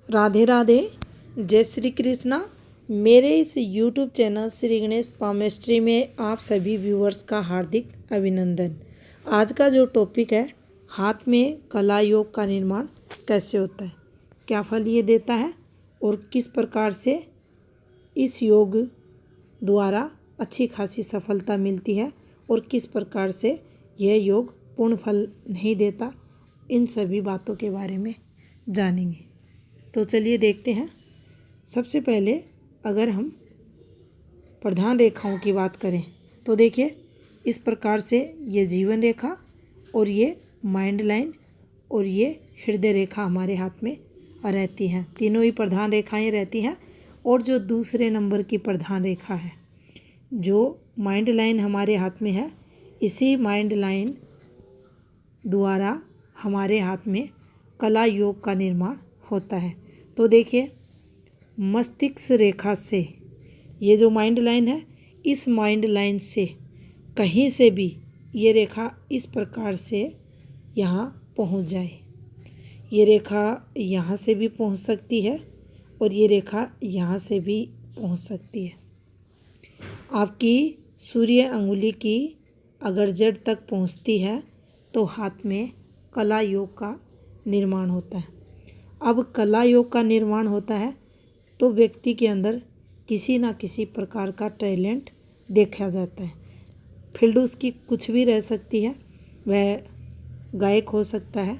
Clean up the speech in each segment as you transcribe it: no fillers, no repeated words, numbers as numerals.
राधे राधे, जय श्री कृष्णा। मेरे इस YouTube channel Shri Ganesh palmistry में आप सभी व्यूअर्स का हार्दिक अभिनंदन। आज का जो टॉपिक है, हाथ में कला योग का निर्माण कैसे होता है, क्या फल ये देता है और किस प्रकार से इस योग द्वारा अच्छी खासी सफलता मिलती है और किस प्रकार से यह योग पूर्ण फल नहीं देता, इन सभी बातों के बारे में जानेंगे। तो चलिए देखते हैं। सबसे पहले अगर हम प्रधान रेखाओं की बात करें तो देखिए, इस प्रकार से ये जीवन रेखा और ये माइंड लाइन और ये हृदय रेखा हमारे हाथ में रहती हैं। तीनों ही प्रधान रेखाएं रहती हैं। और जो दूसरे नंबर की प्रधान रेखा है, जो माइंड लाइन हमारे हाथ में है, इसी माइंड लाइन द्वारा हमारे हाथ में कला योग का निर्माण होता है। तो देखिए, मस्तिष्क रेखा से ये जो माइंड लाइन है, इस माइंड लाइन से कहीं से भी ये रेखा इस प्रकार से यहाँ पहुँच जाए, ये रेखा यहाँ से भी पहुँच सकती है और ये रेखा यहाँ से भी पहुँच सकती है। आपकी सूर्य अंगुली की अगर जड़ तक पहुँचती है तो हाथ में कला योग का निर्माण होता है। अब कला योग का निर्माण होता है तो व्यक्ति के अंदर किसी ना किसी प्रकार का टैलेंट देखा जाता है। फील्ड उसकी कुछ भी रह सकती है, वह गायक हो सकता है,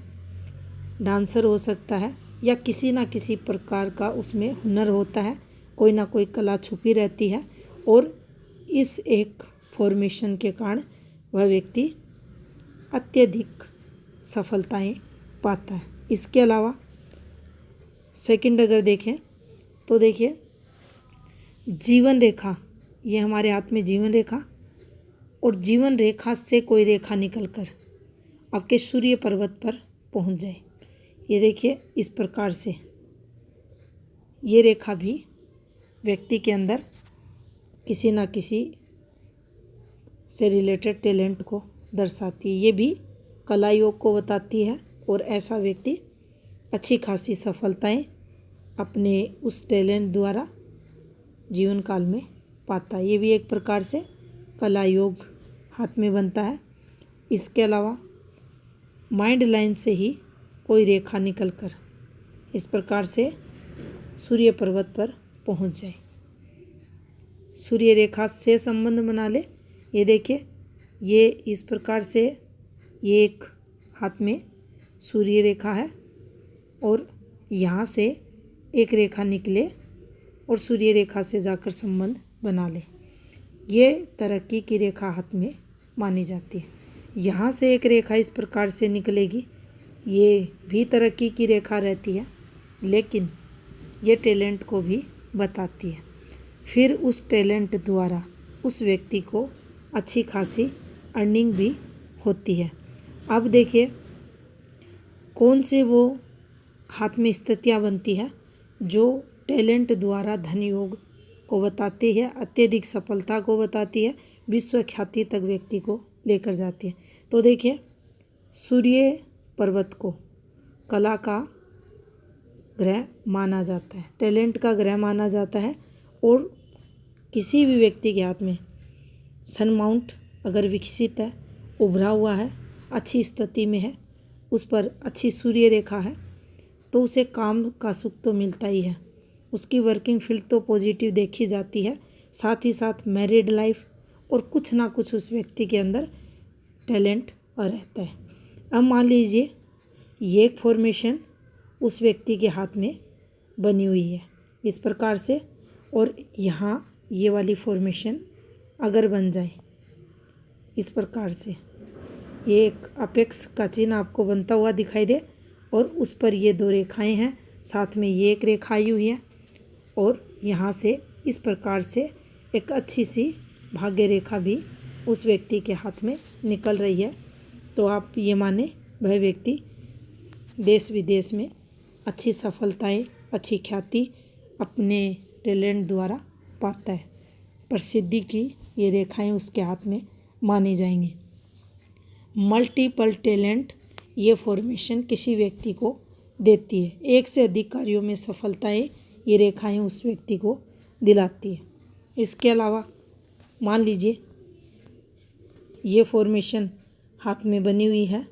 डांसर हो सकता है, या किसी ना किसी प्रकार का उसमें हुनर होता है, कोई ना कोई कला छुपी रहती है और इस एक फॉर्मेशन के कारण वह व्यक्ति अत्यधिक सफलताएं पाता है। इसके अलावा सेकंड अगर देखें तो देखिए, जीवन रेखा, ये हमारे हाथ में जीवन रेखा और जीवन रेखा से कोई रेखा निकलकर आपके सूर्य पर्वत पर पहुंच जाए, ये देखिए इस प्रकार से ये रेखा भी व्यक्ति के अंदर किसी ना किसी से रिलेटेड टैलेंट को दर्शाती है। ये भी कला योग को बताती है और ऐसा व्यक्ति अच्छी खासी सफलताएं अपने उस टैलेंट द्वारा जीवन काल में पाता है। ये भी एक प्रकार से कला योग हाथ में बनता है। इसके अलावा माइंड लाइन से ही कोई रेखा निकलकर इस प्रकार से सूर्य पर्वत पर पहुंच जाए, सूर्य रेखा से संबंध बना ले। ये देखिए, ये इस प्रकार से ये एक हाथ में सूर्य रेखा है और यहाँ से एक रेखा निकले और सूर्य रेखा से जाकर संबंध बना ले, ये तरक्की की रेखा हाथ में मानी जाती है। यहाँ से एक रेखा इस प्रकार से निकलेगी, ये भी तरक्की की रेखा रहती है, लेकिन ये टैलेंट को भी बताती है। फिर उस टैलेंट द्वारा उस व्यक्ति को अच्छी खासी अर्निंग भी होती है। अब देखिए, कौन से वो हाथ में स्थितियाँ बनती है जो टैलेंट द्वारा धन योग को बताती है, अत्यधिक सफलता को बताती है, विश्व ख्याति तक व्यक्ति को लेकर जाती है। तो देखिए, सूर्य पर्वत को कला का ग्रह माना जाता है, टैलेंट का ग्रह माना जाता है और किसी भी व्यक्ति के हाथ में सन माउंट अगर विकसित है, उभरा हुआ है, अच्छी स्थिति में है, उस पर अच्छी सूर्य रेखा है, तो उसे काम का सुख तो मिलता ही है, उसकी वर्किंग फील्ड तो पॉजिटिव देखी जाती है, साथ ही साथ मैरिड लाइफ और कुछ ना कुछ उस व्यक्ति के अंदर टैलेंट रहता है। अब मान लीजिए ये एक फॉर्मेशन उस व्यक्ति के हाथ में बनी हुई है इस प्रकार से, और यहाँ ये वाली फॉर्मेशन अगर बन जाए इस प्रकार से, ये एक अपेक्स का चिन्ह आपको बनता हुआ दिखाई दे और उस पर ये दो रेखाएं हैं, साथ में ये एक रेखा आई हुई है और यहाँ से इस प्रकार से एक अच्छी सी भाग्य रेखा भी उस व्यक्ति के हाथ में निकल रही है। तो आप ये माने वह व्यक्ति देश विदेश में अच्छी सफलताएं, अच्छी ख्याति अपने टैलेंट द्वारा पाता है। प्रसिद्धि की ये रेखाएं उसके हाथ में मानी जाएंगी। मल्टीपल टैलेंट, ये फॉर्मेशन किसी व्यक्ति को देती है। एक से अधिक कार्यों में सफलताएं ये रेखाएं उस व्यक्ति को दिलाती है। इसके अलावा मान लीजिए ये फॉर्मेशन हाथ में बनी हुई है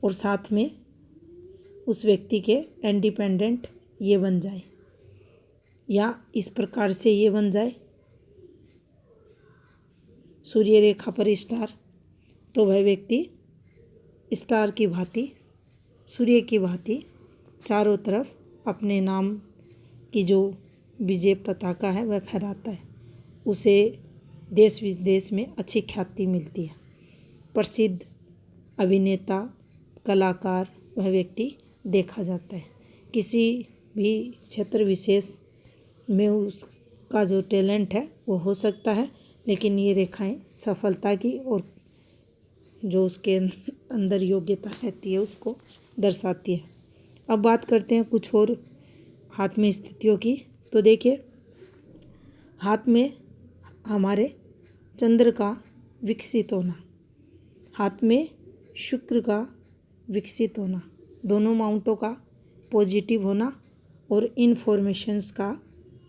और साथ में उस व्यक्ति के इंडिपेंडेंट ये बन जाए या इस प्रकार से ये बन जाए सूर्य रेखा पर स्टार, तो वह व्यक्ति स्टार की भांति, सूर्य की भांति चारों तरफ अपने नाम की जो विजय पताका है वह फहराता है। उसे देश विदेश में अच्छी ख्याति मिलती है। प्रसिद्ध अभिनेता, कलाकार वह व्यक्ति देखा जाता है। किसी भी क्षेत्र विशेष में उसका जो टैलेंट है वो हो सकता है, लेकिन ये रेखाएं सफलता की और जो उसके अंदर योग्यता रहती है उसको दर्शाती है। अब बात करते हैं कुछ और हाथ में स्थितियों की। तो देखिए, हाथ में हमारे चंद्र का विकसित होना, हाथ में शुक्र का विकसित होना, दोनों माउंटों का पॉजिटिव होना और इन्फॉर्मेशंस का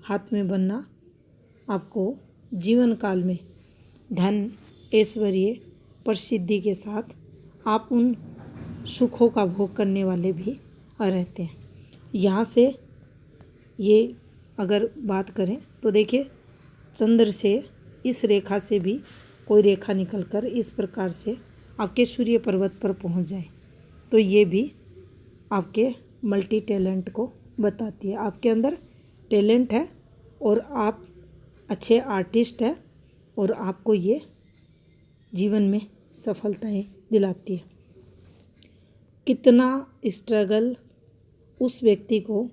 हाथ में बनना आपको जीवन काल में धन, ऐश्वर्य, प्रसिद्धि के साथ आप उन सुखों का भोग करने वाले भी रहते हैं। यहाँ से ये अगर बात करें तो देखिए, चंद्र से इस रेखा से भी कोई रेखा निकलकर इस प्रकार से आपके सूर्य पर्वत पर पहुँच जाए तो ये भी आपके मल्टी टैलेंट को बताती है। आपके अंदर टैलेंट है और आप अच्छे आर्टिस्ट हैं और आपको ये जीवन में सफलताएं दिलाती है। कितना स्ट्रगल उस व्यक्ति को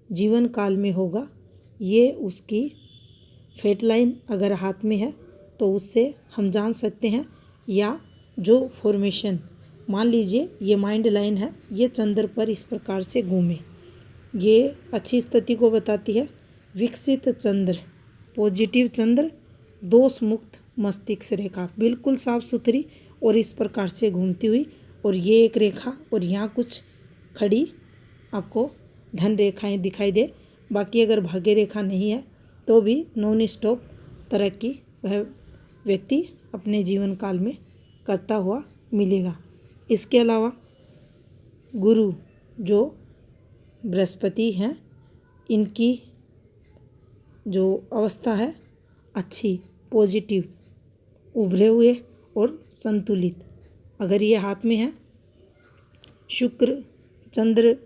जीवन काल में होगा, ये उसकी फेट लाइन अगर हाथ में है तो उससे हम जान सकते हैं। या जो फॉर्मेशन, मान लीजिए ये माइंड लाइन है, ये चंद्र पर इस प्रकार से घूमे, ये अच्छी स्थिति को बताती है। विकसित चंद्र, पॉजिटिव चंद्र, दोष मुक्त मस्तिष्क रेखा बिल्कुल साफ सुथरी और इस प्रकार से घूमती हुई, और ये एक रेखा और यहाँ कुछ खड़ी आपको धन रेखाएं दिखाई दे। बाकी अगर भाग्य रेखा नहीं है तो भी नॉन स्टॉप तरक्की वह व्यक्ति अपने जीवन काल में करता हुआ मिलेगा। इसके अलावा गुरु जो बृहस्पति हैं, इनकी जो अवस्था है अच्छी, पॉजिटिव, उभरे हुए और संतुलित, अगर ये हाथ में है। शुक्र, चंद्र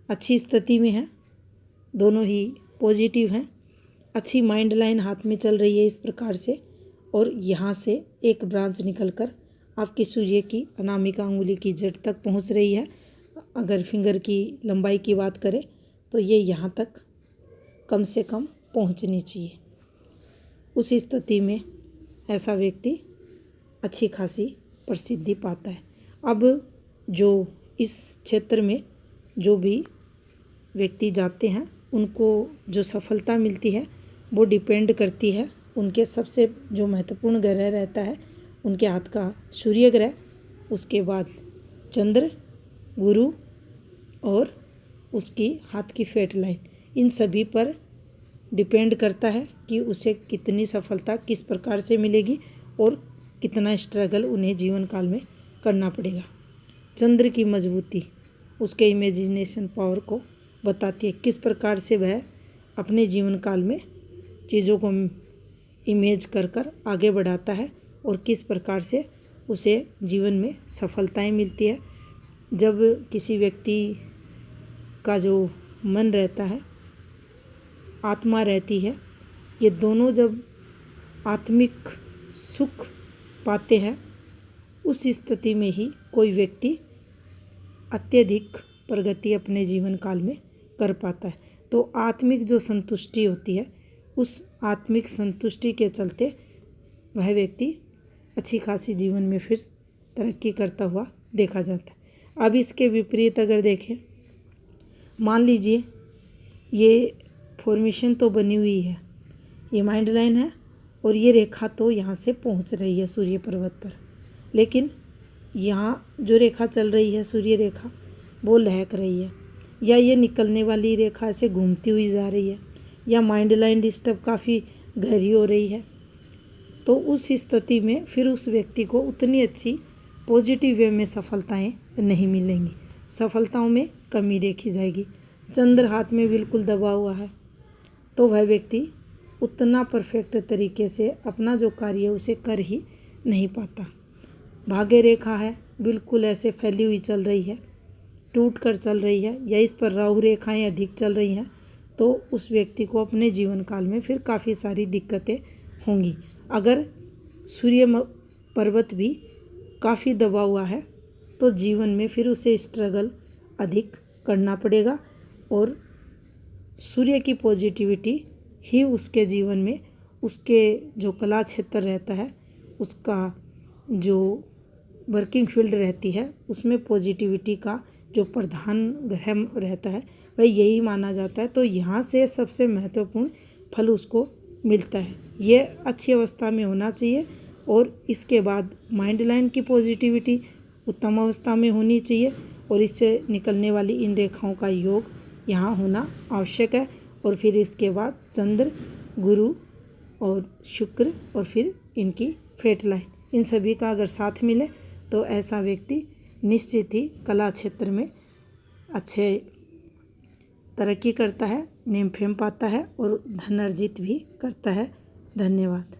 अच्छी स्थिति में है, दोनों ही पॉजिटिव हैं। अच्छी माइंड लाइन हाथ में चल रही है इस प्रकार से, और यहाँ से एक ब्रांच निकलकर आपकी सूर्य की अनामिका अंगुली की जड़ तक पहुँच रही है। अगर फिंगर की लंबाई की बात करें तो ये यहाँ तक कम से कम पहुँचनी चाहिए। उस स्थिति में ऐसा व्यक्ति अच्छी खासी प्रसिद्धि पाता है। अब जो इस क्षेत्र में जो भी व्यक्ति जाते हैं उनको जो सफलता मिलती है वो डिपेंड करती है उनके सबसे जो महत्वपूर्ण ग्रह रहता है उनके हाथ का सूर्य ग्रह, उसके बाद चंद्र, गुरु और उसकी हाथ की फेट लाइन, इन सभी पर डिपेंड करता है कि उसे कितनी सफलता किस प्रकार से मिलेगी और कितना स्ट्रगल उन्हें जीवन काल में करना पड़ेगा। चंद्र की मजबूती उसके इमेजिनेशन पावर को बताती है, किस प्रकार से वह अपने जीवन काल में चीज़ों को इमेज कर आगे बढ़ाता है और किस प्रकार से उसे जीवन में सफलताएं मिलती है। जब किसी व्यक्ति का जो मन रहता है, आत्मा रहती है, ये दोनों जब आत्मिक सुख पाते हैं उस स्थिति में ही कोई व्यक्ति अत्यधिक प्रगति अपने जीवन काल में कर पाता है। तो आत्मिक जो संतुष्टि होती है, उस आत्मिक संतुष्टि के चलते वह व्यक्ति अच्छी खासी जीवन में फिर तरक्की करता हुआ देखा जाता है। अब इसके विपरीत अगर देखें, मान लीजिए ये फॉर्मेशन तो बनी हुई है, ये माइंड लाइन है और ये रेखा तो यहाँ से पहुँच रही है सूर्य पर्वत पर, लेकिन यहाँ जो रेखा चल रही है सूर्य रेखा वो लहक रही है। या ये निकलने वाली रेखा से घूमती हुई जा रही है, या माइंड लाइन डिस्टर्ब काफ़ी गहरी हो रही है, तो उस स्थिति में फिर उस व्यक्ति को उतनी अच्छी पॉजिटिव वे में सफलताएं नहीं मिलेंगी, सफलताओं में कमी देखी जाएगी। चंद्र हाथ में बिल्कुल दबा हुआ है तो वह व्यक्ति उतना परफेक्ट तरीके से अपना जो कार्य है उसे कर ही नहीं पाता। भाग्य रेखा है बिल्कुल ऐसे फैली हुई चल रही है, टूट कर चल रही है, या इस पर राहु रेखाएं अधिक चल रही हैं, तो उस व्यक्ति को अपने जीवन काल में फिर काफ़ी सारी दिक्कतें होंगी। अगर सूर्य पर्वत भी काफ़ी दबा हुआ है तो जीवन में फिर उसे स्ट्रगल अधिक करना पड़ेगा, और सूर्य की पॉजिटिविटी ही उसके जीवन में, उसके जो कला क्षेत्र रहता है, उसका जो वर्किंग फील्ड रहती है, उसमें पॉजिटिविटी का जो प्रधान ग्रह रहता है वह यही माना जाता है। तो यहाँ से सबसे महत्वपूर्ण फल उसको मिलता है। ये अच्छी अवस्था में होना चाहिए, और इसके बाद माइंड लाइन की पॉजिटिविटी उत्तम अवस्था में होनी चाहिए, और इससे निकलने वाली इन रेखाओं का योग यहाँ होना आवश्यक है। और फिर इसके बाद चंद्र, गुरु और शुक्र, और फिर इनकी फेट लाइन, इन सभी का अगर साथ मिले तो ऐसा व्यक्ति निश्चित ही कला क्षेत्र में अच्छे तरक्की करता है, नेम फेम पाता है और धन अर्जित भी करता है। धन्यवाद।